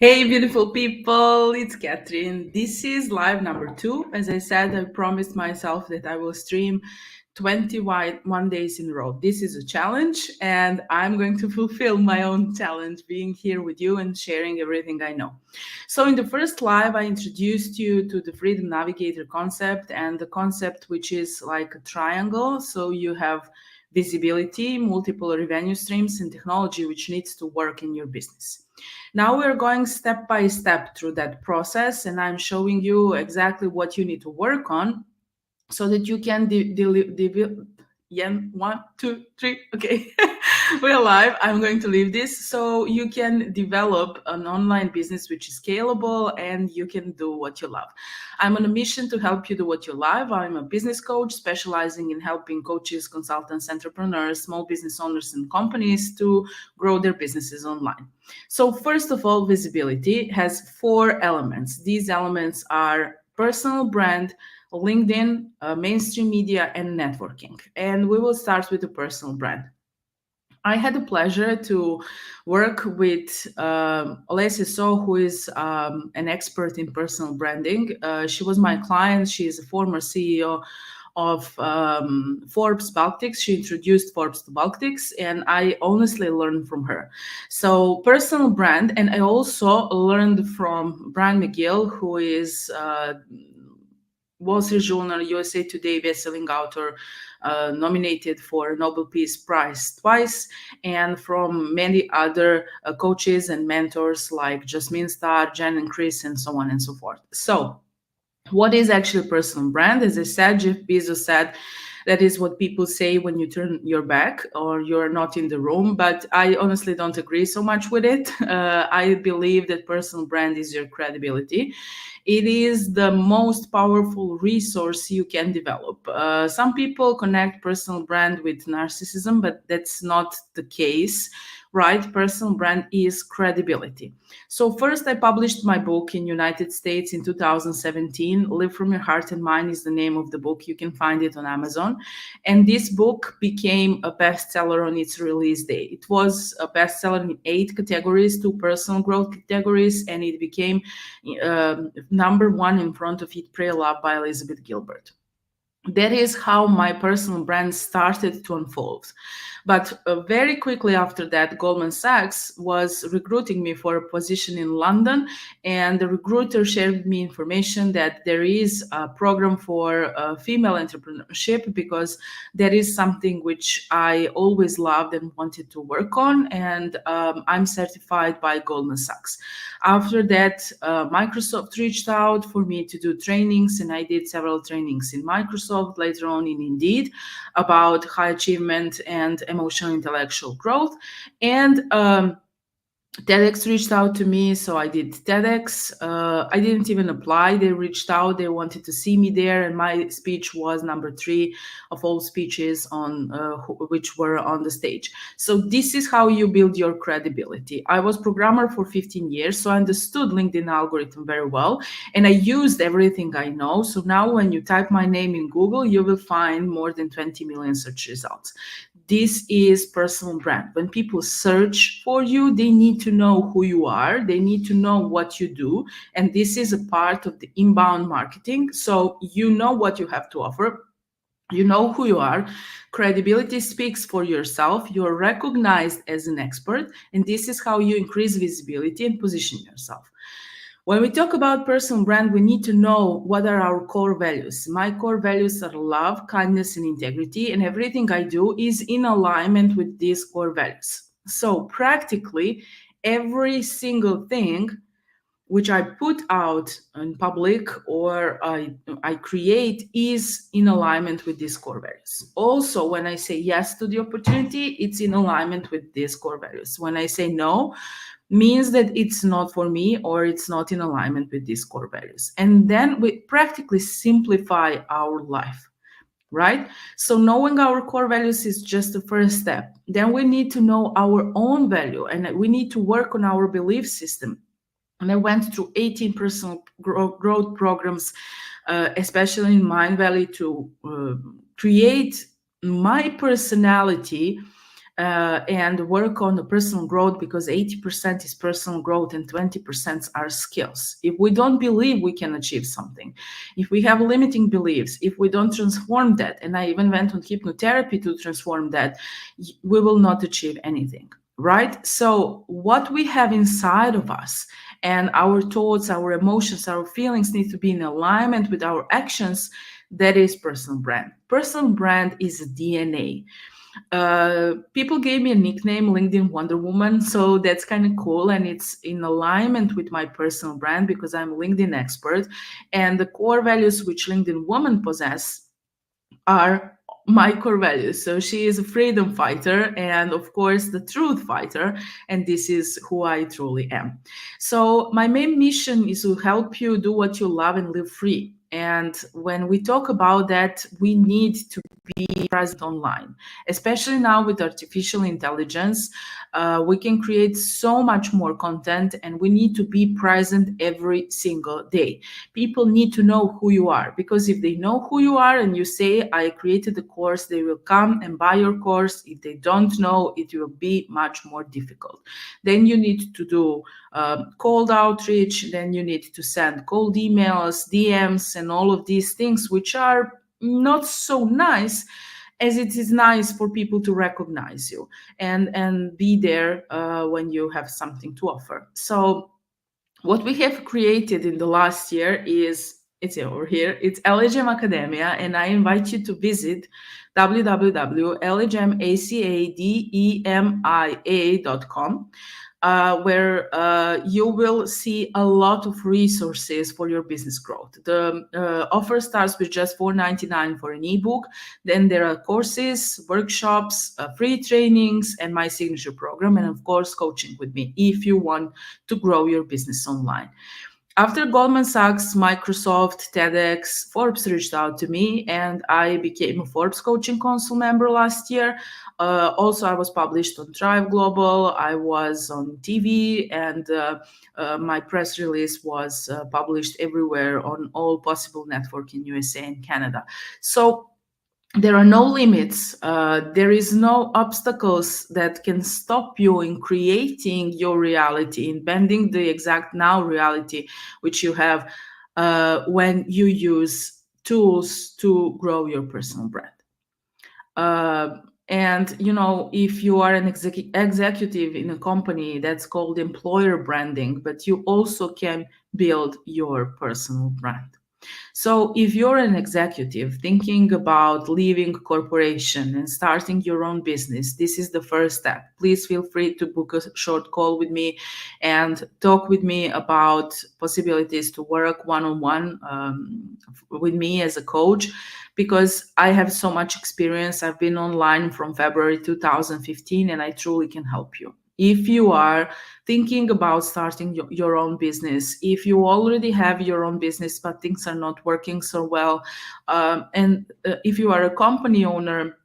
Hey, beautiful people, it's Catherine. This is live number 2. As I said, I promised myself that I will stream 21 days in a row. This is a challenge, and I'm going to fulfill my own challenge being here with you and sharing everything I know. So, in the first live, I introduced you to the Freedom Navigator concept and the concept which is like a triangle. So, you have visibility, multiple revenue streams, and technology which needs to work in your business. Now we're going step by step through that process, and I'm showing you exactly what you need to work on so that you can yeah, 1, 2, 3. Okay, we're live. I'm going to leave this so you can develop an online business which is scalable and you can do what you love. I'm on a mission to help you do what you love. I'm a business coach specializing in helping coaches, consultants, entrepreneurs, small business owners, and companies to grow their businesses online. So, first of all, visibility has 4 elements. These elements are personal brand, LinkedIn, mainstream media, and networking. And we will start with the personal brand. I had the pleasure to work with Alessia So, who is an expert in personal branding. She was my client. She is a former CEO of Forbes Baltics. She introduced Forbes to Baltics, and I honestly learned from her. So, personal brand, and I also learned from Brian McGill, who is Wall Street Journal, USA Today bestselling author, nominated for Nobel Peace Prize twice, and from many other coaches and mentors like Jasmine Starr, Jen and Chris, and so on and so forth. So, what is actually personal brand? As I said, Jeff Bezos said, that is what people say when you turn your back or you're not in the room. But I honestly don't agree so much with it. I believe that personal brand is your credibility. It is the most powerful resource you can develop. Some people connect personal brand with narcissism, but that's not the case, right? Personal brand is credibility. So first, I published my book in United States in 2017. Live from Your Heart and Mind is the name of the book. You can find it on Amazon. And this book became a bestseller on its release day. It was a bestseller in 8 categories, 2 personal growth categories, and it became number 1 in front of Eat, Pray, Love by Elizabeth Gilbert. That is how my personal brand started to unfold. But very quickly after that, Goldman Sachs was recruiting me for a position in London, and the recruiter shared with me information that there is a program for female entrepreneurship, because that is something which I always loved and wanted to work on, and I'm certified by Goldman Sachs. After that, Microsoft reached out for me to do trainings, and I did several trainings in Microsoft, later on in Indeed, about high achievement and emotional intellectual growth. And TEDx reached out to me, so I did TEDx. I didn't even apply. They reached out. They wanted to see me there, and my speech was number 3 of all speeches on which were on the stage. So this is how you build your credibility. I was programmer for 15 years, so I understood LinkedIn algorithm very well, and I used everything I know. So now when you type my name in Google, you will find more than 20 million search results. This is personal brand. When people search for you, they need to know who you are, they need to know what you do, and this is a part of the inbound marketing. So you know what you have to offer, you know who you are, credibility speaks for yourself, you're recognized as an expert, and this is how you increase visibility and position yourself. When we talk about personal brand, we need to know what are our core values. My core values are love, kindness, and integrity, and everything I do is in alignment with these core values. So practically every single thing which I put out in public or I create is in alignment with these core values. Also, when I say yes to the opportunity, it's in alignment with these core values. When I say no, means that it's not for me or it's not in alignment with these core values. And then we practically simplify our life, right? So knowing our core values is just the first step. Then we need to know our own value, and we need to work on our belief system. And I went through 18 personal growth programs, especially in Mind Valley, to create my personality and work on the personal growth, because 80% is personal growth and 20% are skills. If we don't believe we can achieve something, if we have limiting beliefs, if we don't transform that, and I even went on hypnotherapy to transform that, we will not achieve anything. Right? So, what we have inside of us and our thoughts, our emotions, our feelings need to be in alignment with our actions. That is personal brand. Personal brand is DNA. People gave me a nickname, LinkedIn Wonder Woman, so that's kind of cool, and it's in alignment with my personal brand because I'm a LinkedIn expert, and the core values which LinkedIn Woman possess are my core values. So she is a freedom fighter and, of course, the truth fighter. And this is who I truly am. So my main mission is to help you do what you love and live free. And when we talk about that, we need to be present online, especially now with artificial intelligence. We can create so much more content, and we need to be present every single day. People need to know who you are, because if they know who you are and you say, I created the course, they will come and buy your course. If they don't know, it will be much more difficult. Then you need to do cold outreach, then you need to send cold emails, DMs, and all of these things, which are not so nice, as it is nice for people to recognize you and be there when you have something to offer. So what we have created in the last year is, it's over here, it's LHM Academia, and I invite you to visit www.lhmacademia.com, where you will see a lot of resources for your business growth. The offer starts with just $4.99 for an ebook. Then there are courses, workshops, free trainings, and my signature program, and of course, coaching with me if you want to grow your business online. After Goldman Sachs, Microsoft, TEDx, Forbes reached out to me, and I became a Forbes Coaching Council member last year. Also, I was published on Thrive Global. I was on TV, and my press release was published everywhere on all possible network in USA and Canada. So there are no limits. There is no obstacles that can stop you in creating your reality, in bending the exact now reality which you have when you use tools to grow your personal brand. And if you are an executive in a company, that's called employer branding, but you also can build your personal brand. So if you're an executive thinking about leaving corporation and starting your own business, this is the first step. Please feel free to book a short call with me and talk with me about possibilities to work one-on-one with me as a coach, because I have so much experience. I've been online from February 2015, and I truly can help you. If you are thinking about starting your own business, if you already have your own business but things are not working so well, and if you are a company owner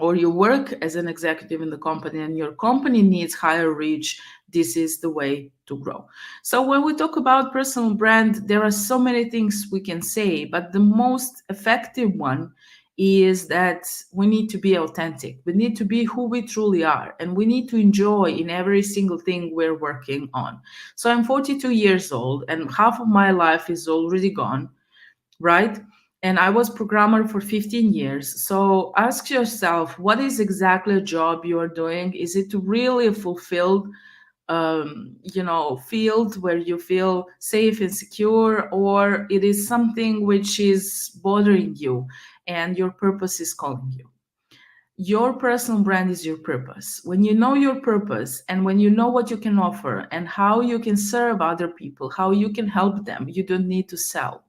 or you work as an executive in the company and your company needs higher reach, this is the way to grow. So when we talk about personal brand, there are so many things we can say, but the most effective one is that we need to be authentic. We need to be who we truly are, and we need to enjoy in every single thing we're working on. So I'm 42 years old, and half of my life is already gone, right? And I was programmer for 15 years. So ask yourself, what is exactly a job you are doing? Is it really a fulfilled field where you feel safe and secure, or it is something which is bothering you and your purpose is calling you? Your personal brand is your purpose. When you know your purpose and when you know what you can offer and how you can serve other people, how you can help them, you don't need to sell.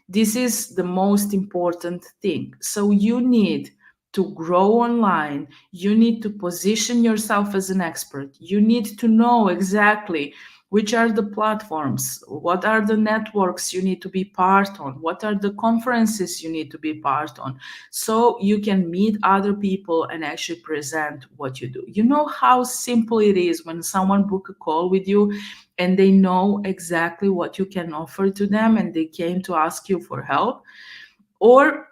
This is the most important thing. So you need to grow online. You need to position yourself as an expert. You need to know exactly which are the platforms, what are the networks you need to be part on, what are the conferences you need to be part on, so you can meet other people and actually present what you do. You know how simple it is when someone book a call with you and they know exactly what you can offer to them and they came to ask you for help? Or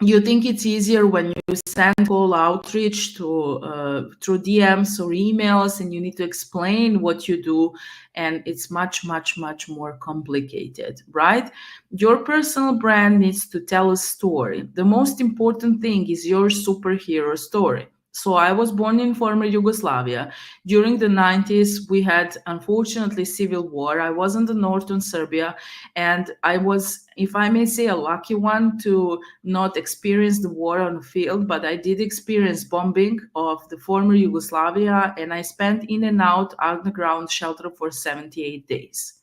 You think it's easier when you send call outreach to through DMs or emails, and you need to explain what you do, and it's much, much, much more complicated, right? Your personal brand needs to tell a story. The most important thing is your superhero story. So I was born in former Yugoslavia. During the 90s, we had unfortunately civil war. I was in the northern Serbia, and I was, if I may say, a lucky one to not experience the war on the field, but I did experience bombing of the former Yugoslavia, and I spent in and out underground shelter for 78 days.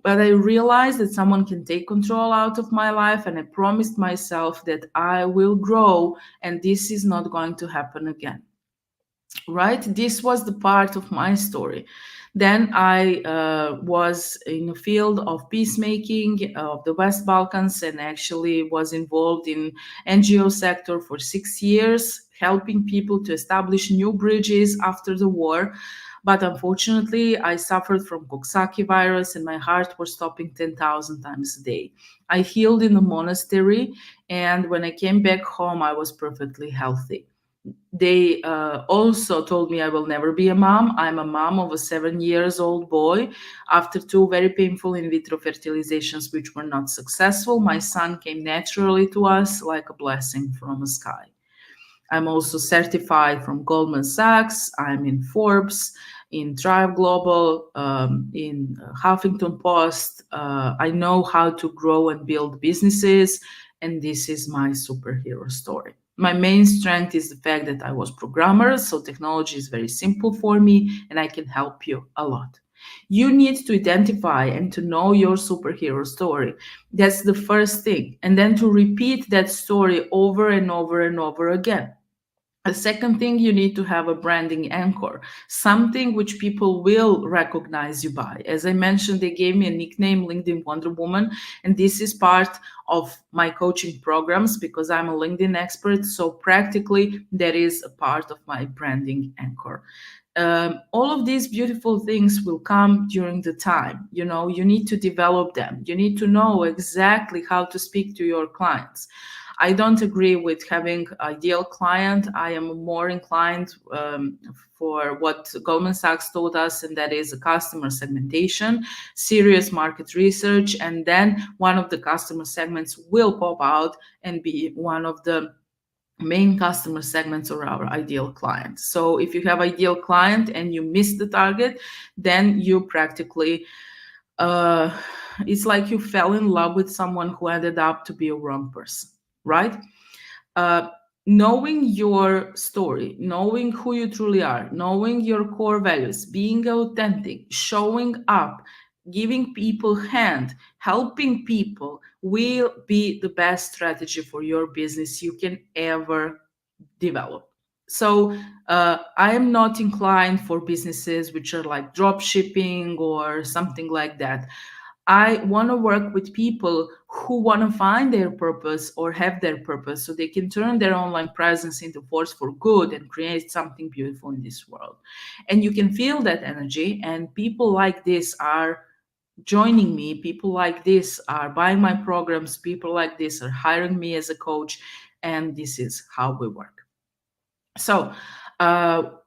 But I realized that someone can take control out of my life, and I promised myself that I will grow, and this is not going to happen again. Right? This was the part of my story. Then I was in the field of peacemaking of the West Balkans, and actually was involved in NGO sector for 6 years, helping people to establish new bridges after the war. But unfortunately, I suffered from Coxsackie virus, and my heart was stopping 10,000 times a day. I healed in the monastery, and when I came back home, I was perfectly healthy. They also told me I will never be a mom. I'm a mom of a 7 years old boy. After two very painful in vitro fertilizations, which were not successful, my son came naturally to us like a blessing from the sky. I'm also certified from Goldman Sachs. I'm in Forbes, in Drive Global, in Huffington Post. I know how to grow and build businesses, and this is my superhero story. My main strength is the fact that I was programmer, so technology is very simple for me, and I can help you a lot. You need to identify and to know your superhero story. That's the first thing. And then to repeat that story over and over and over again. A second thing, you need to have a branding anchor, something which people will recognize you by. As I mentioned, they gave me a nickname, LinkedIn Wonder Woman, and this is part of my coaching programs because I'm a LinkedIn expert. So practically, that is a part of my branding anchor. All of these beautiful things will come during the time. You know, you need to develop them. You need to know exactly how to speak to your clients. I don't agree with having ideal client. I am more inclined for what Goldman Sachs told us, and that is a customer segmentation, serious market research, and then one of the customer segments will pop out and be one of the main customer segments or our ideal client. So if you have ideal client and you miss the target, then you practically uh, it's like you fell in love with someone who ended up to be a wrong person, right? uh, Knowing your story, knowing who you truly are, knowing your core values, being authentic, showing up, giving people hand, helping people will be the best strategy for your business you can ever develop. So I am not inclined for businesses which are like drop shipping or something like that. I want to work with people who want to find their purpose or have their purpose so they can turn their online presence into force for good and create something beautiful in this world. And you can feel that energy, and people like this are joining me. People like this are buying my programs. People like this are hiring me as a coach. And this is how we work. So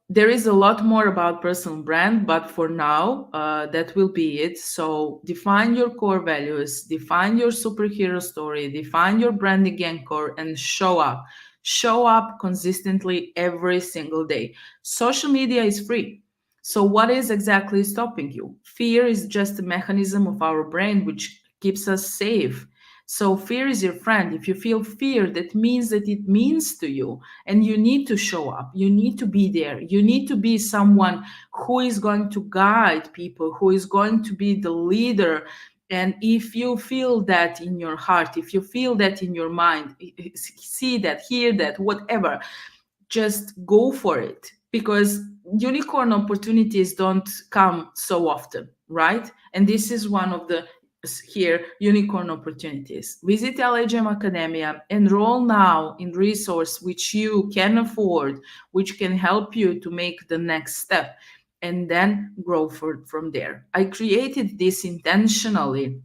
there is a lot more about personal brand, but for now, that will be it. So define your core values, define your superhero story, define your branding anchor, and show up. Show up consistently every single day. Social media is free. So what is exactly stopping you? Fear is just a mechanism of our brain which keeps us safe. So fear is your friend. If you feel fear, that means that it means to you, and you need to show up. You need to be there. You need to be someone who is going to guide people, who is going to be the leader. And if you feel that in your heart, if you feel that in your mind, see that, hear that, whatever, just go for it, because unicorn opportunities don't come so often, right? And this is one of the here unicorn opportunities. Visit LHM Academia, enroll now in resource which you can afford, which can help you to make the next step, and then grow from there. I created this intentionally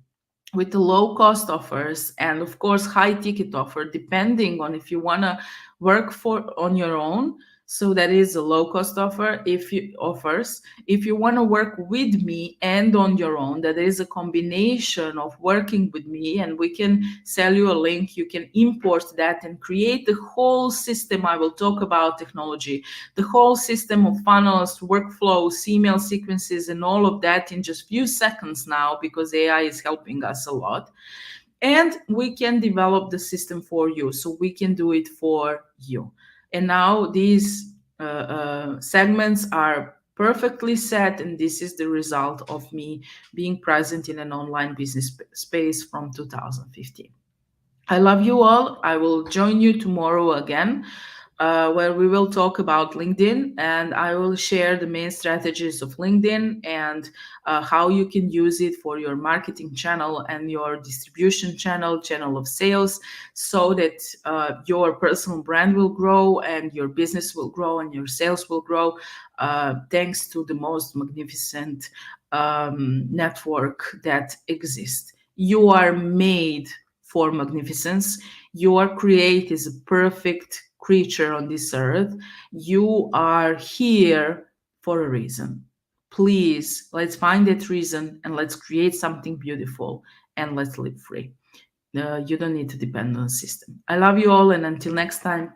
with the low cost offers, and of course high ticket offer, depending on if you want to work for on your own. So that is a low cost offer. If you offers, if you want to work with me and on your own, that is a combination of working with me, and we can sell you a link, you can import that and create the whole system. I will talk about technology, the whole system of funnels, workflows, email sequences, and all of that in just few seconds now, because AI is helping us a lot. And we can develop the system for you, so we can do it for you. And now these segments are perfectly set, and this is the result of me being present in an online business space from 2015. I love you all. I will join you tomorrow again, where we will talk about LinkedIn, and I will share the main strategies of LinkedIn and how you can use it for your marketing channel and your distribution channel of sales, so that your personal brand will grow and your business will grow and your sales will grow, thanks to the most magnificent network that exists. You are made for magnificence. Your create is a perfect creature on this earth. You are here for a reason. Please, let's find that reason and let's create something beautiful, and let's live free. You don't need to depend on the system. I love you all, and until next time,